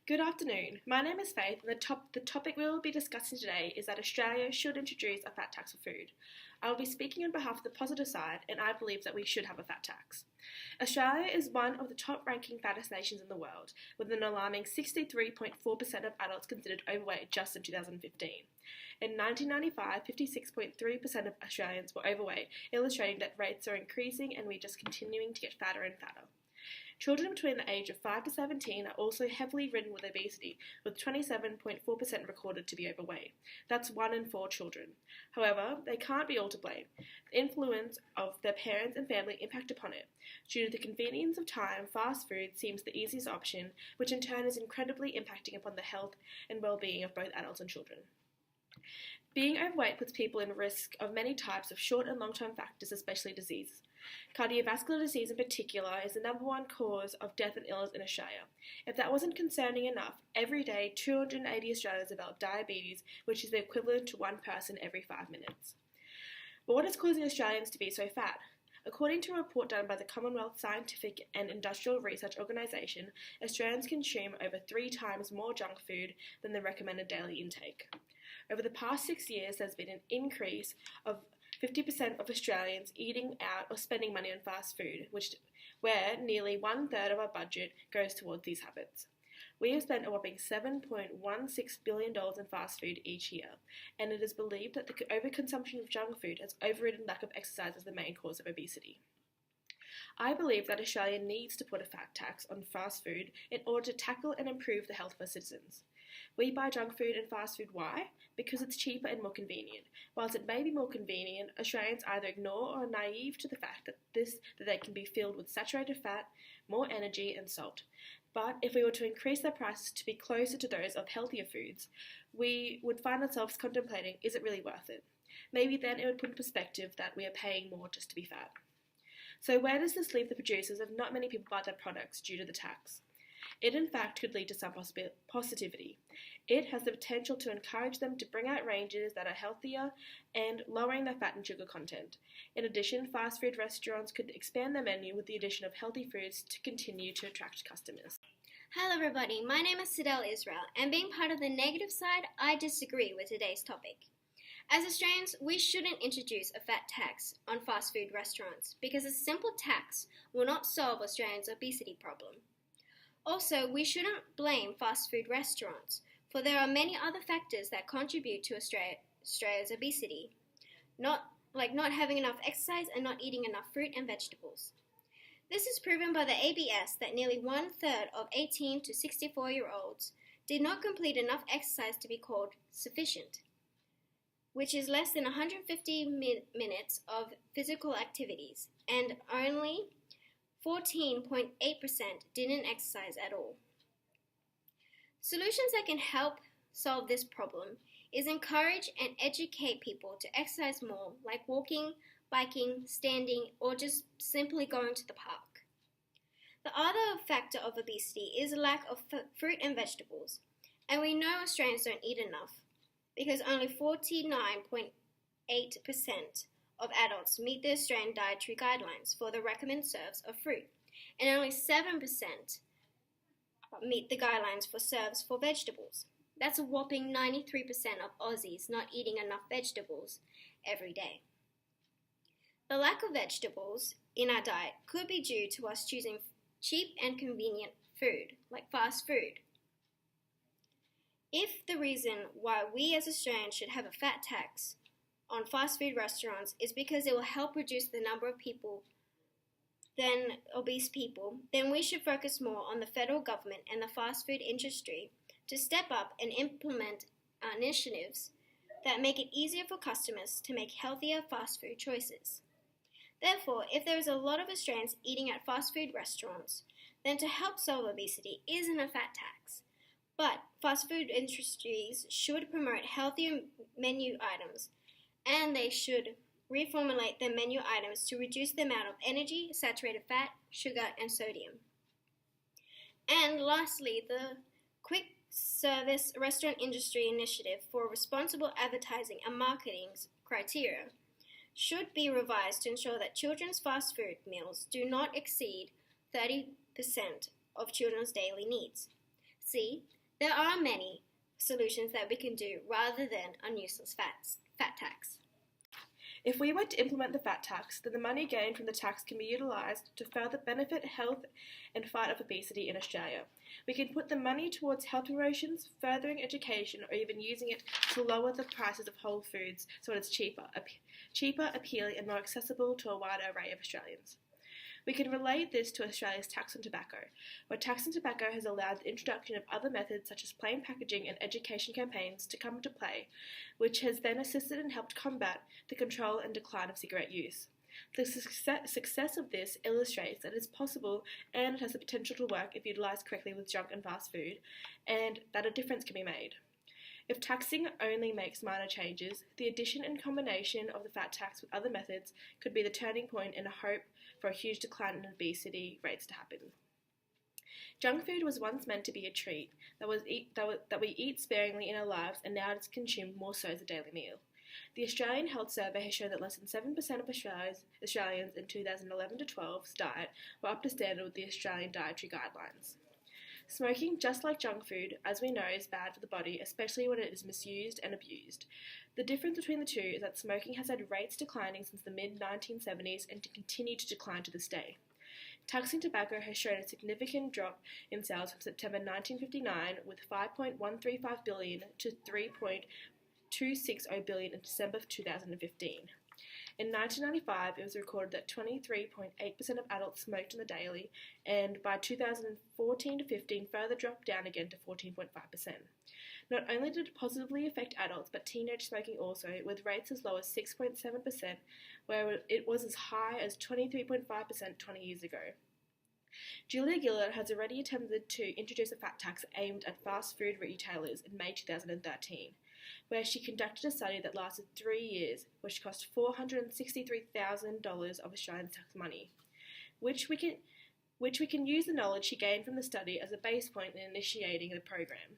Good afternoon. My name is Faith, and the topic we will be discussing today is that Australia should introduce a fat tax for food. I will be speaking on behalf of the positive side, and I believe that we should have a fat tax. Australia is one of the top-ranking fattest nations in the world, with an alarming 63.4% of adults considered overweight just in 2015. In 1995, 56.3% of Australians were overweight, illustrating that rates are increasing and we're just continuing to get fatter and fatter. Children between the age of 5 to 17 are also heavily ridden with obesity, with 27.4% recorded to be overweight. That's 1 in 4 children. However, they can't be all to blame. The influence of their parents and family impact upon it. Due to the convenience of time, fast food seems the easiest option, which in turn is incredibly impacting upon the health and well-being of both adults and children. Being overweight puts people in risk of many types of short and long-term factors, especially disease. Cardiovascular disease in particular is the number one cause of death and illness in Australia. If that wasn't concerning enough, every day 280 Australians develop diabetes, which is the equivalent to 1 person every 5 minutes. But what is causing Australians to be so fat? According to a report done by the Commonwealth Scientific and Industrial Research Organisation, Australians consume over 3 times more junk food than the recommended daily intake. Over the past 6 years, there's been an increase of 50% of Australians eating out or spending money on fast food, where nearly 1/3 of our budget goes towards these habits. We have spent a whopping $7.16 billion in fast food each year, and it is believed that the overconsumption of junk food has overridden lack of exercise as the main cause of obesity. I believe that Australia needs to put a fat tax on fast food in order to tackle and improve the health of our citizens. We buy junk food and fast food. Why? Because it's cheaper and more convenient. Whilst it may be more convenient, Australians either ignore or are naive to the fact that they can be filled with saturated fat, more energy and salt. But if we were to increase their prices to be closer to those of healthier foods, we would find ourselves contemplating, is it really worth it? Maybe then it would put in perspective that we are paying more just to be fat. So where does this leave the producers if not many people buy their products due to the tax? It in fact could lead to some positivity. It has the potential to encourage them to bring out ranges that are healthier and lowering their fat and sugar content. In addition, fast food restaurants could expand their menu with the addition of healthy foods to continue to attract customers. Hello everybody, my name is Sydelfaithdebate, and being part of the negative side, I disagree with today's topic. As Australians, we shouldn't introduce a fat tax on fast food restaurants because a simple tax will not solve Australians' obesity problem. Also, we shouldn't blame fast food restaurants, for there are many other factors that contribute to Australia's obesity, not having enough exercise and not eating enough fruit and vegetables. This is proven by the ABS that nearly 1/3 of 18 to 64-year-olds did not complete enough exercise to be called sufficient, which is less than 150 minutes of physical activities, and only 14.8% didn't exercise at all. Solutions that can help solve this problem is encourage and educate people to exercise more, like walking, biking, standing, or just simply going to the park. The other factor of obesity is a lack of fruit and vegetables, and we know Australians don't eat enough because only 49.8% of adults meet the Australian dietary guidelines for the recommended serves of fruit, and only 7% meet the guidelines for serves for vegetables. That's a whopping 93% of Aussies not eating enough vegetables every day. The lack of vegetables in our diet could be due to us choosing cheap and convenient food, like fast food. If the reason why we as Australians should have a fat tax on fast food restaurants is because it will help reduce the number of obese people, then we should focus more on the federal government and the fast food industry to step up and implement initiatives that make it easier for customers to make healthier fast food choices. Therefore, if there is a lot of Australians eating at fast food restaurants, then to help solve obesity isn't a fat tax. But fast food industries should promote healthier menu items, and they should reformulate their menu items to reduce the amount of energy, saturated fat, sugar, and sodium. And lastly, the Quick Service Restaurant Industry Initiative for Responsible Advertising and Marketing criteria should be revised to ensure that children's fast food meals do not exceed 30% of children's daily needs. See, There are many solutions that we can do rather than a useless fat tax. If we were to implement the fat tax, then the money gained from the tax can be utilised to further benefit health and fight off obesity in Australia. We can put the money towards health promotions, furthering education, or even using it to lower the prices of whole foods so it's cheaper, appealing, and more accessible to a wider array of Australians. We can relate this to Australia's tax on tobacco, where tax on tobacco has allowed the introduction of other methods such as plain packaging and education campaigns to come into play, which has then assisted and helped combat the control and decline of cigarette use. The success of this illustrates that it is possible and it has the potential to work if utilised correctly with junk and fast food, and that a difference can be made. If taxing only makes minor changes, the addition and combination of the fat tax with other methods could be the turning point and a hope for a huge decline in obesity rates to happen. Junk food was once meant to be a treat that we eat sparingly in our lives, and now it's consumed more so as a daily meal. The Australian Health Survey has shown that less than 7% of Australians in 2011-12's diet were up to standard with the Australian Dietary Guidelines. Smoking, just like junk food, as we know, is bad for the body, especially when it is misused and abused. The difference between the two is that smoking has had rates declining since the mid-1970s and to continue to decline to this day. Taxing tobacco has shown a significant drop in sales from September 1959, with $5.135 billion to $3.260 billion in December of 2015. In 1995, it was recorded that 23.8% of adults smoked on the daily, and by 2014 to 15, further dropped down again to 14.5%. Not only did it positively affect adults, but teenage smoking also, with rates as low as 6.7%, where it was as high as 23.5% 20 years ago. Julia Gillard has already attempted to introduce a fat tax aimed at fast food retailers in May 2013. Where she conducted a study that lasted 3 years, which cost $463,000 of Australian tax money, which we can use the knowledge she gained from the study as a base point in initiating the program.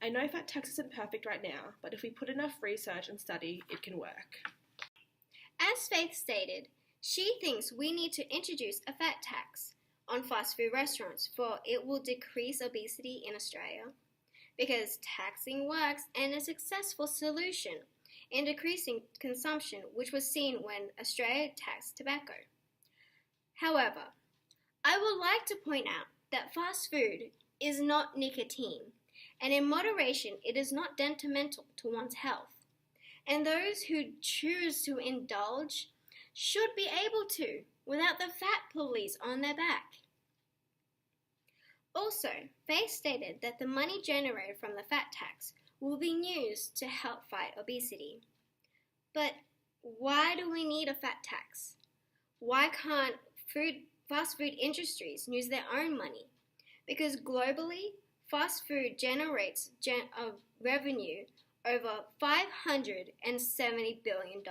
I know fat tax isn't perfect right now, but if we put enough research and study, it can work. As Faith stated, she thinks we need to introduce a fat tax on fast food restaurants, for it will decrease obesity in Australia. Because taxing works and a successful solution in decreasing consumption, which was seen when Australia taxed tobacco. However, I would like to point out that fast food is not nicotine, and in moderation it is not detrimental to one's health, and those who choose to indulge should be able to without the fat police on their back. Also, Faith stated that the money generated from the fat tax will be used to help fight obesity. But why do we need a fat tax? Why can't fast food industries use their own money? Because globally, fast food generates revenue over $570 billion.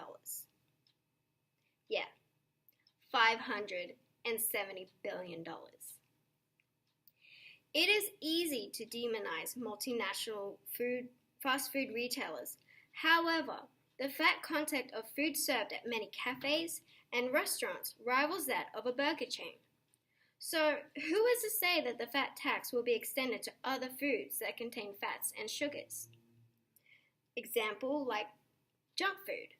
Yeah, $570 billion. It is easy to demonize multinational fast food retailers. However, the fat content of food served at many cafes and restaurants rivals that of a burger chain. So, who is to say that the fat tax will be extended to other foods that contain fats and sugars? Example, like junk food.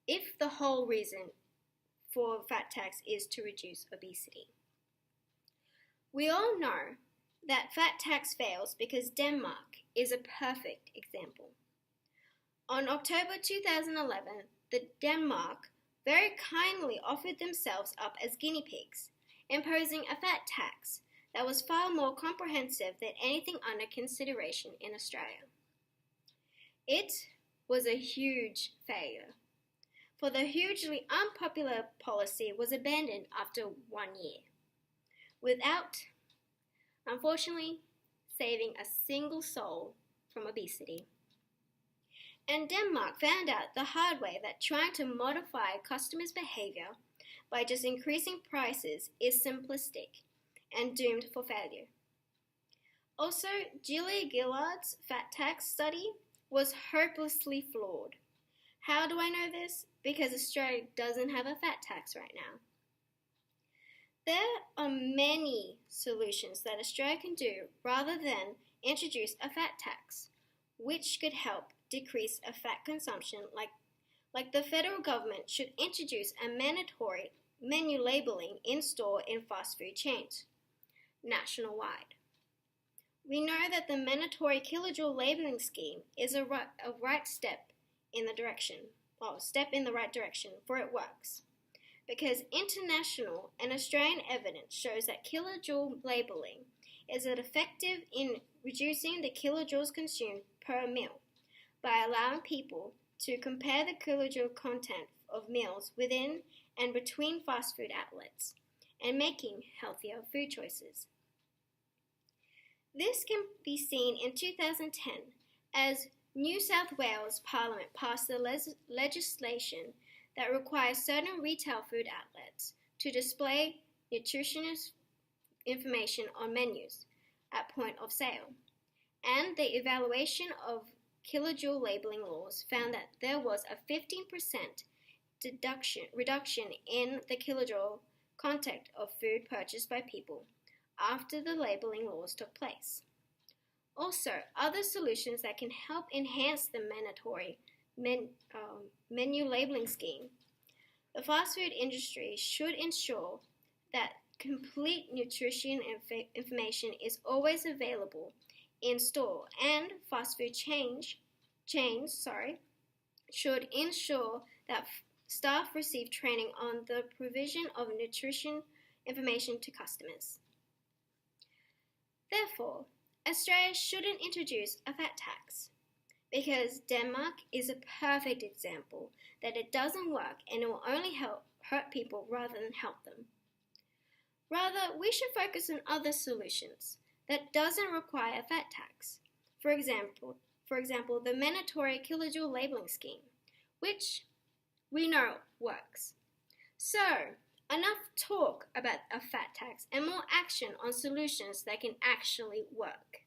If the whole reason for fat tax is to reduce obesity. We all know that fat tax fails because Denmark is a perfect example. On October 2011, Denmark very kindly offered themselves up as guinea pigs, imposing a fat tax that was far more comprehensive than anything under consideration in Australia. It was a huge failure, for the hugely unpopular policy was abandoned after 1 year, without, unfortunately, saving a single soul from obesity. And Denmark found out the hard way that trying to modify customers' behavior by just increasing prices is simplistic and doomed for failure. Also, Julia Gillard's fat tax study was hopelessly flawed. How do I know this? Because Australia doesn't have a fat tax right now. There are many solutions that Australia can do rather than introduce a fat tax, which could help decrease a fat consumption like the federal government should introduce a mandatory menu labeling in-store in fast food chains nationwide. We know that the mandatory kilojoule labeling scheme is a right step in the right direction, for it works. Because international and Australian evidence shows that kilojoule labeling is effective in reducing the kilojoules consumed per meal by allowing people to compare the kilojoule content of meals within and between fast food outlets and making healthier food choices. This can be seen in 2010 as New South Wales Parliament passed the legislation that requires certain retail food outlets to display nutritionist information on menus at point of sale. And the evaluation of kilojoule labeling laws found that there was a 15% reduction in the kilojoule content of food purchased by people after the labeling laws took place. Also, other solutions that can help enhance the mandatory menu labeling scheme. The fast food industry should ensure that complete nutrition information is always available in store, and fast food chains should ensure that staff receive training on the provision of nutrition information to customers. Therefore, Australia shouldn't introduce a fat tax, because Denmark is a perfect example that it doesn't work and it will only hurt people rather than help them. Rather, we should focus on other solutions that doesn't require a fat tax. For example, the mandatory kilojoule labeling scheme, which we know works. So, enough talk about a fat tax and more action on solutions that can actually work.